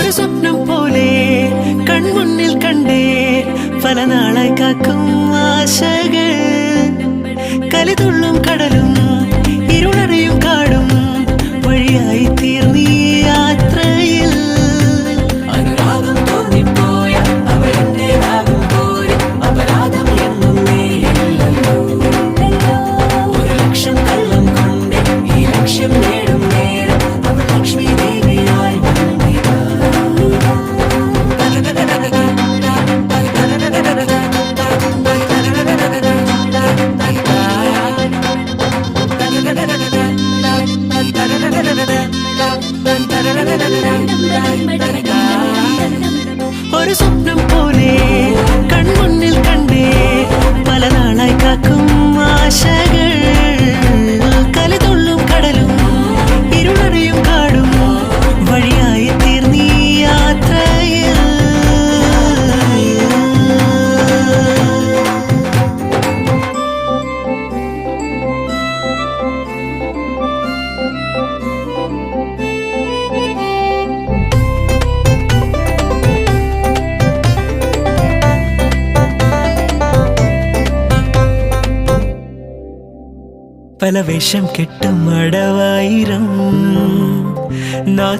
ഒരു സ്വപ്നം പോലെ കൺമുന്നിൽ കണ്ടേ പല നാളായി കാക്കും ആശകൾ കലിതുള്ളും കടലും ഇരുളറിയും കാടും വഴിയായി തീർന്നീ യാത്രയിൽ അനുരാഗം തോന്നിപ്പോയ അവരെന്റേതാകും പോലെ അപരാധം എന്നും നേരില്ലല്ലോ ഒരു ലക്ഷം കള്ളം കൊണ്ട് ഈ ലക്ഷ്യം നേടും നേരം അവൾ ലക്ഷ്മി ദേവിയായി വന്നിതാ ഒരു സ്വപ്നം പോലെ കൺമുന്നിൽ കണ്ടേ പല നാളായി കാക്കും ആശകൾ കലിതുള്ളും കടലും ഇരുളറിയും കാടും വഴിയായി തീർന്നീ യാത്രയിൽ പല വേഷം കെട്ടും അടവായിരം